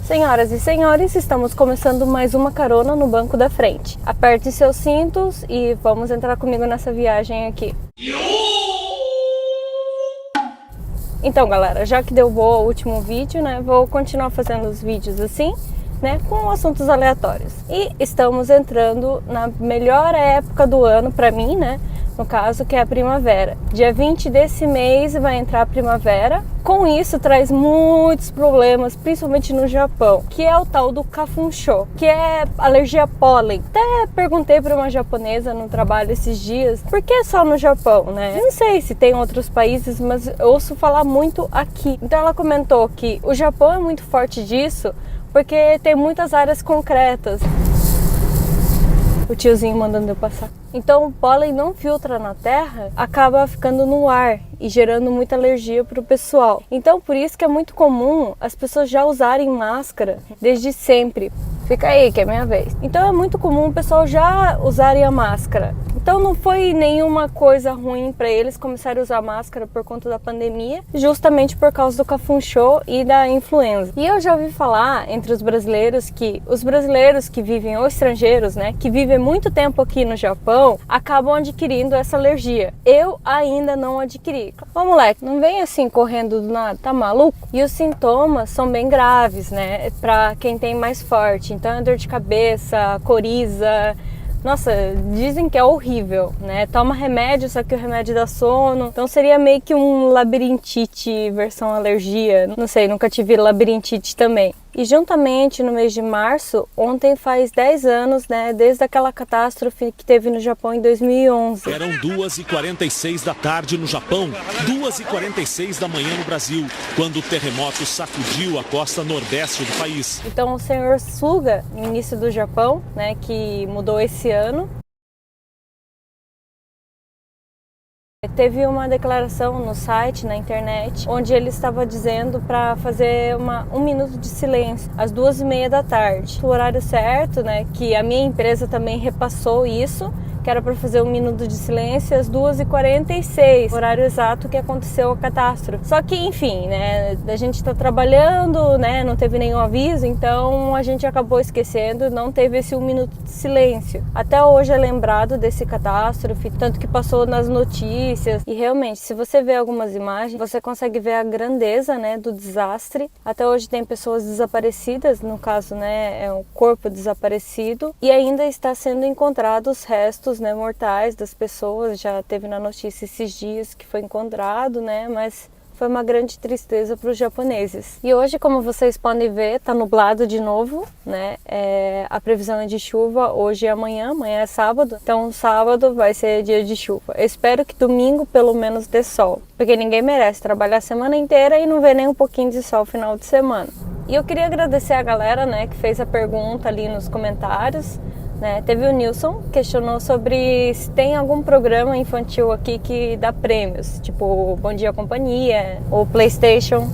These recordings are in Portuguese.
Senhoras e senhores, estamos começando mais uma carona no banco da frente. Aperte seus cintos e vamos entrar comigo nessa viagem aqui. Então, galera, já que deu boa o último vídeo, né, vou continuar fazendo os vídeos assim, né, com assuntos aleatórios. E estamos entrando na melhor época do ano para mim, né, no caso, que é a primavera. Dia 20 desse mês vai entrar a primavera. Com isso, traz muitos problemas, principalmente no Japão, que é o tal do kafunsho, que é alergia a pólen. Até perguntei para uma japonesa no trabalho esses dias, por que só no Japão, né? Não sei se tem outros países, mas eu ouço falar muito aqui. Então ela comentou que o Japão é muito forte disso, porque tem muitas áreas concretas. O tiozinho mandando eu passar. Então o pólen não filtra na terra, acaba ficando no ar e gerando muita alergia para o pessoal. Então por isso que é muito comum as pessoas já usarem máscara desde sempre. Fica aí que é minha vez. Então é muito comum o pessoal já usarem a máscara. Então não foi nenhuma coisa ruim para eles começarem a usar máscara por conta da pandemia, justamente por causa do kafunsho e da influenza. E eu já ouvi falar entre os brasileiros que vivem, ou estrangeiros, né, que vivem muito tempo aqui no Japão, acabam adquirindo essa alergia. Eu ainda não adquiri. Ô moleque, não vem assim correndo do nada, tá maluco? E os sintomas são bem graves, né, pra quem tem mais forte. Então é dor de cabeça, coriza. Nossa, dizem que é horrível, né? Toma remédio, só que o remédio dá sono. Então seria meio que um labirintite versão alergia. Não sei, nunca tive labirintite também. E juntamente no mês de março, ontem faz 10 anos, né, desde aquela catástrofe que teve no Japão em 2011. Eram 2h46 da tarde no Japão, 2h46 da manhã no Brasil, quando o terremoto sacudiu a costa nordeste do país. Então o senhor Suga, ministro do Japão, né, que mudou esse ano, teve uma declaração no site, na internet, onde ele estava dizendo para fazer um minuto de silêncio às 2h30 da tarde. O horário certo, né, que a minha empresa também repassou isso, que era para fazer 1 minuto de silêncio às 2h46, horário exato que aconteceu a catástrofe. Só que, enfim, né, a gente está trabalhando, né, não teve nenhum aviso, então a gente acabou esquecendo, não teve esse 1 minuto de silêncio. Até hoje é lembrado desse catástrofe, tanto que passou nas notícias. E realmente, se você vê algumas imagens, você consegue ver a grandeza, né, do desastre. Até hoje tem pessoas desaparecidas, no caso, né, é um corpo desaparecido, e ainda está sendo encontrado os restos, né, mortais das pessoas. Já teve na notícia esses dias que foi encontrado, né, mas foi uma grande tristeza para os japoneses. E hoje, como vocês podem ver, tá nublado de novo, né, a previsão é de chuva hoje e amanhã é sábado, então sábado vai ser dia de chuva. Eu espero que domingo pelo menos dê sol, porque ninguém merece trabalhar a semana inteira e não ver nem um pouquinho de sol no final de semana. E eu queria agradecer a galera, né, que fez a pergunta ali nos comentários. Né, teve o Nilson, questionou sobre se tem algum programa infantil aqui que dá prêmios, tipo Bom Dia Companhia ou PlayStation.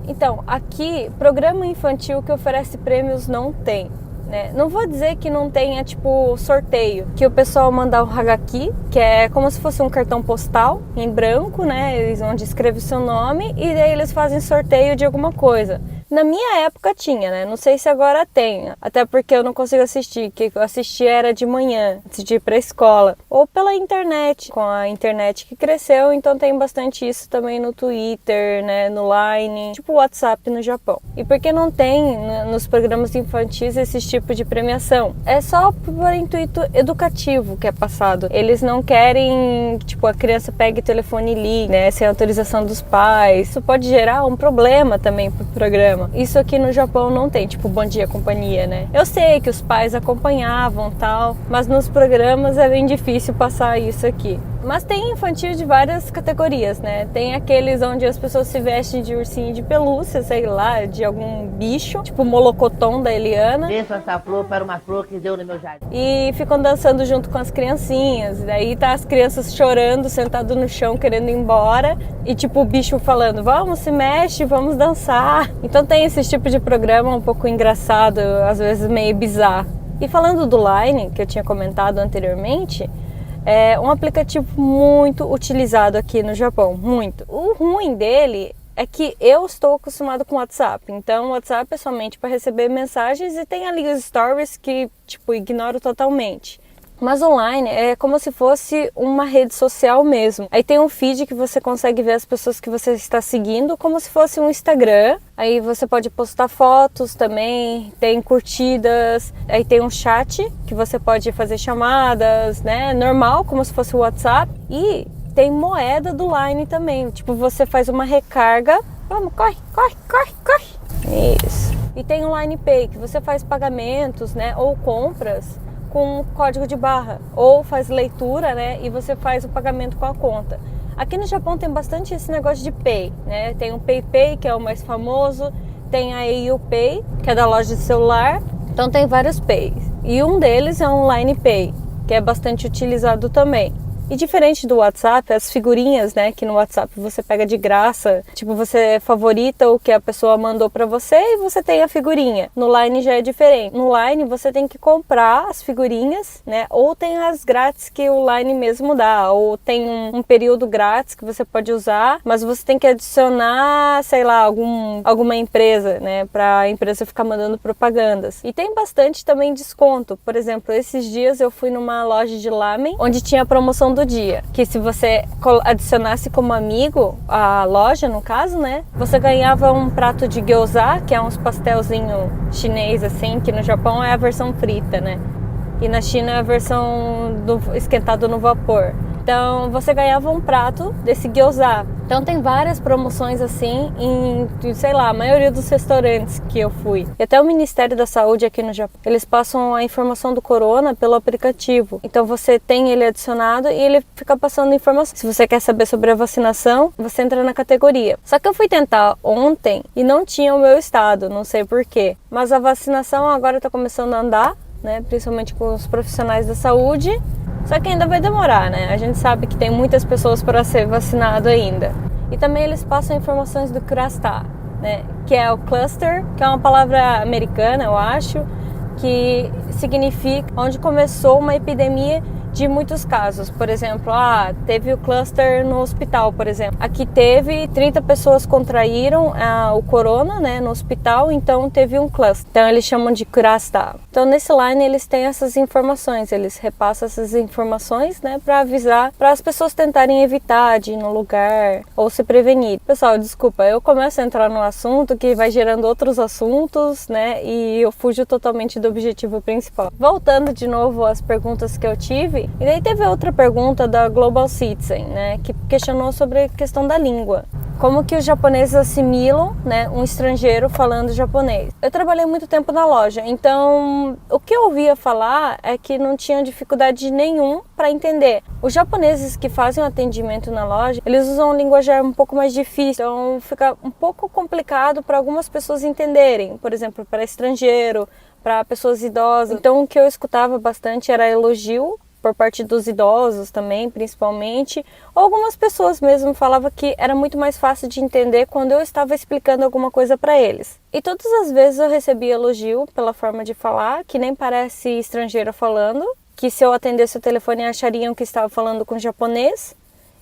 Então, aqui, programa infantil que oferece prêmios não tem. Né? Não vou dizer que não tenha, tipo, sorteio, que o pessoal manda um hagaki, que é como se fosse um cartão postal em branco, né, onde escreve o seu nome, e daí eles fazem sorteio de alguma coisa. Na minha época tinha, né? Não sei se agora tem, até porque eu não consigo assistir, que eu assistia era de manhã, antes de ir pra escola, ou pela internet, com a internet que cresceu, então tem bastante isso também no Twitter, né, no Line, tipo WhatsApp no Japão. E por que não tem nos programas infantis esse tipo de premiação? É só por intuito educativo que é passado. Eles não querem, tipo, a criança pegue o telefone e ligue, né, sem autorização dos pais. Isso pode gerar um problema também pro programa. Isso aqui no Japão não tem, tipo Bom Dia Companhia, né? Eu sei que os pais acompanhavam tal, mas nos programas é bem difícil passar isso aqui. Mas tem infantil de várias categorias, né? Tem aqueles onde as pessoas se vestem de ursinho de pelúcia, sei lá, de algum bicho, tipo o Molocoton da Eliana. Desça essa flor para uma flor que deu no meu jardim. E ficam dançando junto com as criancinhas. Daí tá as crianças chorando, sentado no chão, querendo ir embora. E tipo o bicho falando, vamos, se mexe, vamos dançar. Então tem esse tipo de programa um pouco engraçado, às vezes meio bizarro. E falando do Line, que eu tinha comentado anteriormente, é um aplicativo muito utilizado aqui no Japão, muito. O ruim dele é que eu estou acostumado com o WhatsApp. Então, o WhatsApp é somente para receber mensagens e tem ali os stories que, ignoro totalmente. Mas online é como se fosse uma rede social mesmo. Aí tem um feed que você consegue ver as pessoas que você está seguindo, como se fosse um Instagram. Aí você pode postar fotos também, tem curtidas. Aí tem um chat que você pode fazer chamadas, né? Normal, como se fosse o WhatsApp. E tem moeda do Line também. Você faz uma recarga. Vamos, corre. Isso. E tem o Line Pay, que você faz pagamentos, né? Ou compras com código de barra, ou faz leitura, né, e você faz o pagamento com a conta. Aqui no Japão tem bastante esse negócio de Pay, né, tem o PayPay, que é o mais famoso, tem a au Pay, que é da loja de celular, então tem vários Pays, e um deles é o Line Pay, que é bastante utilizado também. E diferente do WhatsApp, as figurinhas, né, que no WhatsApp você pega de graça, você favorita o que a pessoa mandou pra você e você tem a figurinha. No Line já é diferente. No Line você tem que comprar as figurinhas, né, ou tem as grátis que o Line mesmo dá, ou tem um período grátis que você pode usar, mas você tem que adicionar, sei lá, alguma empresa, né, pra empresa ficar mandando propagandas. E tem bastante também desconto. Por exemplo, esses dias eu fui numa loja de lamen, onde tinha a promoção do dia, que se você adicionasse como amigo a loja, no caso, né, você ganhava um prato de gyoza, que é uns pastelzinho chinês assim, que no Japão é a versão frita, né, e na China é a versão esquentado no vapor. Então você ganhava um prato desse gyoza. Então tem várias promoções assim em, sei lá, a maioria dos restaurantes que eu fui. E até o Ministério da Saúde aqui no Japão, eles passam a informação do corona pelo aplicativo. Então você tem ele adicionado e ele fica passando informação. Se você quer saber sobre a vacinação, você entra na categoria. Só que eu fui tentar ontem e não tinha o meu estado, não sei porquê. Mas a vacinação agora está começando a andar, né? Principalmente com os profissionais da saúde. Só que ainda vai demorar, né? A gente sabe que tem muitas pessoas para ser vacinado ainda. E também eles passam informações do cluster, né? Que é o cluster, que é uma palavra americana, eu acho, que significa onde começou uma epidemia de muitos casos. Por exemplo, teve o cluster no hospital, por exemplo. Aqui teve 30 pessoas contraíram o corona, né, no hospital, então teve um cluster. Então eles chamam de cluster. Então nesse Line eles têm essas informações, eles repassam essas informações, né, para avisar, para as pessoas tentarem evitar de ir no lugar ou se prevenir. Pessoal, desculpa, eu começo a entrar no assunto que vai gerando outros assuntos, né, e eu fujo totalmente do objetivo principal. Voltando de novo às perguntas que eu tive, e daí teve outra pergunta da Global Citizen, né, que questionou sobre a questão da língua. Como que os japoneses assimilam, né, um estrangeiro falando japonês? Eu trabalhei muito tempo na loja, então o que eu ouvia falar é que não tinha dificuldade nenhum para entender. Os japoneses que fazem o atendimento na loja, eles usam um linguajar um pouco mais difícil, então fica um pouco complicado para algumas pessoas entenderem, por exemplo, para estrangeiro, para pessoas idosas. Então o que eu escutava bastante era elogio por parte dos idosos também, principalmente. Algumas pessoas mesmo falavam que era muito mais fácil de entender quando eu estava explicando alguma coisa para eles. E todas as vezes eu recebi elogio pela forma de falar, que nem parece estrangeira falando, que se eu atendesse o telefone achariam que estava falando com japonês.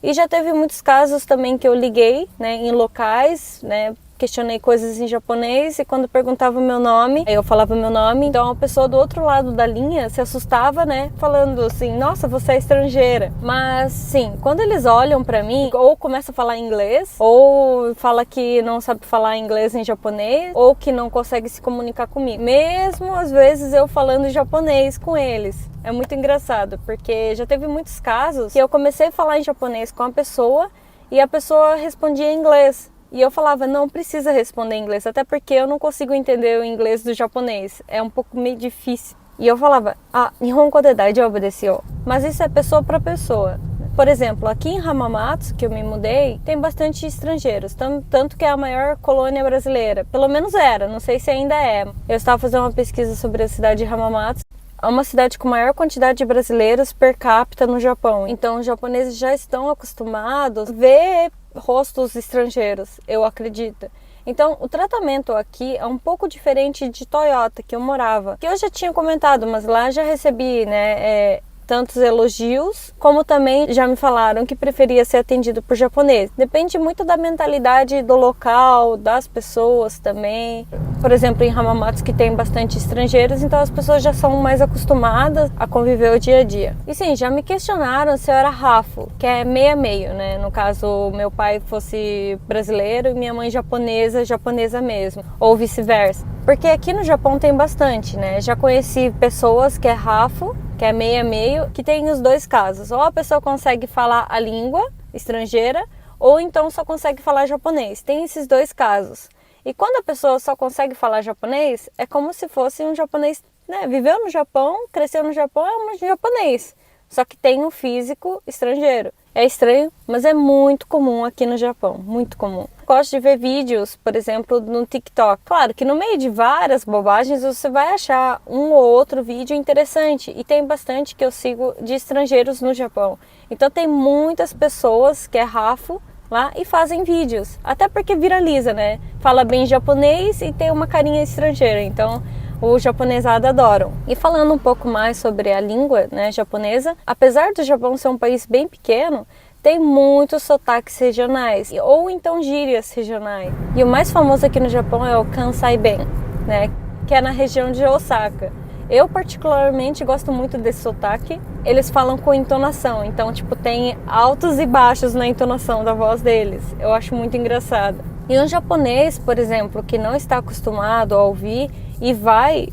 E já teve muitos casos também que eu liguei, né, em locais, né, questionei coisas em japonês e quando perguntava o meu nome, eu falava meu nome, então a pessoa do outro lado da linha se assustava, né, falando assim, nossa, você é estrangeira. Mas sim, quando eles olham pra mim, ou começa a falar inglês, ou fala que não sabe falar inglês em japonês, ou que não consegue se comunicar comigo. Mesmo às vezes eu falando japonês com eles. É muito engraçado, porque já teve muitos casos que eu comecei a falar em japonês com a pessoa e a pessoa respondia em inglês. E eu falava, não precisa responder em inglês, até porque eu não consigo entender o inglês do japonês. É um pouco meio difícil. E eu falava, Nihongo de daijoubu desu yo. Mas isso é pessoa para pessoa. Por exemplo, aqui em Hamamatsu, que eu me mudei, tem bastante estrangeiros. Tanto que é a maior colônia brasileira. Pelo menos era, não sei se ainda é. Eu estava fazendo uma pesquisa sobre a cidade de Hamamatsu. É uma cidade com maior quantidade de brasileiros per capita no Japão. Então os japoneses já estão acostumados a ver rostos estrangeiros, eu acredito. Então o tratamento aqui é um pouco diferente de Toyota, que eu morava. Que eu já tinha comentado, mas lá já recebi, né, tantos elogios, como também já me falaram que preferia ser atendido por japonês. Depende muito da mentalidade do local, das pessoas também. Por exemplo, em Hamamatsu, que tem bastante estrangeiros, então as pessoas já são mais acostumadas a conviver o dia a dia. E sim, já me questionaram se eu era Rafu, que é meio a meio, né? No caso, meu pai fosse brasileiro e minha mãe japonesa mesmo, ou vice-versa. Porque aqui no Japão tem bastante, né? Já conheci pessoas que é Rafu, que é meio a meio, que tem os dois casos. Ou a pessoa consegue falar a língua estrangeira, ou então só consegue falar japonês. Tem esses dois casos. E quando a pessoa só consegue falar japonês, é como se fosse um japonês, né? Viveu no Japão, cresceu no Japão, é um japonês. Só que tem um físico estrangeiro. É estranho, mas é muito comum aqui no Japão, muito comum. Gosto de ver vídeos, por exemplo, no TikTok. Claro que no meio de várias bobagens você vai achar um ou outro vídeo interessante. E tem bastante que eu sigo de estrangeiros no Japão. Então tem muitas pessoas que é Rafu lá e fazem vídeos. Até porque viraliza, né? Fala bem japonês e tem uma carinha estrangeira. Então os japonesados adoram. E falando um pouco mais sobre a língua, né, japonesa, apesar do Japão ser um país bem pequeno, tem muitos sotaques regionais, ou então gírias regionais. E o mais famoso aqui no Japão é o Kansai Ben, né, que é na região de Osaka. Eu particularmente gosto muito desse sotaque. Eles falam com entonação, então tipo tem altos e baixos na entonação da voz deles. Eu acho muito engraçado. E um japonês, por exemplo, que não está acostumado a ouvir e vai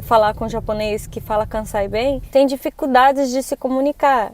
falar com um japonês que fala Kansai bem, tem dificuldades de se comunicar.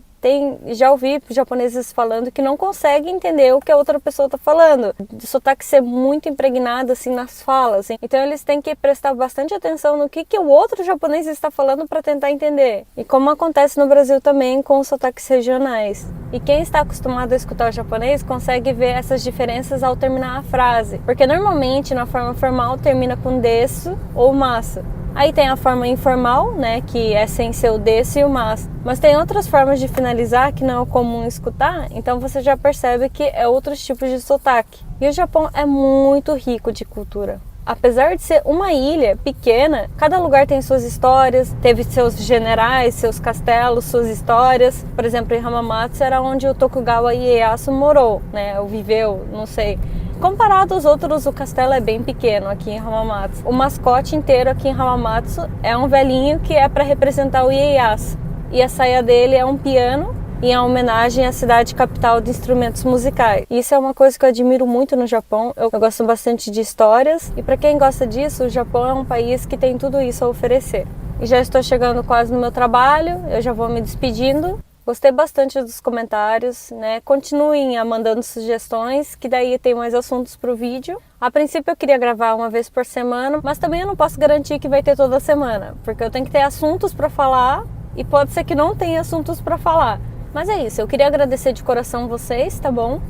Já ouvi japoneses falando que não conseguem entender o que a outra pessoa está falando. O sotaque ser muito impregnado assim nas falas. Então eles têm que prestar bastante atenção no que o outro japonês está falando para tentar entender. E como acontece no Brasil também com os sotaques regionais. E quem está acostumado a escutar o japonês consegue ver essas diferenças ao terminar a frase. Porque normalmente na forma formal termina com desu ou masu. Aí tem a forma informal, né, que é sem ser o desu e o masu. Mas tem outras formas de finalizar que não é comum escutar, então você já percebe que é outros tipos de sotaque. E o Japão é muito rico de cultura. Apesar de ser uma ilha pequena, cada lugar tem suas histórias, teve seus generais, seus castelos, suas histórias. Por exemplo, em Hamamatsu era onde o Tokugawa Ieyasu morou, né, ou viveu, não sei. Comparado aos outros, o castelo é bem pequeno aqui em Hamamatsu. O mascote inteiro aqui em Hamamatsu é um velhinho que é para representar o Ieyasu. E a saia dele é um piano em homenagem à cidade capital de instrumentos musicais. E isso é uma coisa que eu admiro muito no Japão. Eu gosto bastante de histórias. E para quem gosta disso, o Japão é um país que tem tudo isso a oferecer. E já estou chegando quase no meu trabalho, eu já vou me despedindo. Gostei bastante dos comentários, né? Continuem mandando sugestões, que daí tem mais assuntos para o vídeo. A princípio eu queria gravar uma vez por semana, mas também eu não posso garantir que vai ter toda semana, porque eu tenho que ter assuntos para falar e pode ser que não tenha assuntos para falar. Mas é isso, eu queria agradecer de coração vocês, tá bom?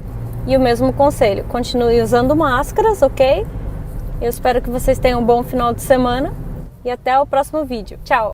E o mesmo conselho, continue usando máscaras, ok? Eu espero que vocês tenham um bom final de semana e até o próximo vídeo. Tchau!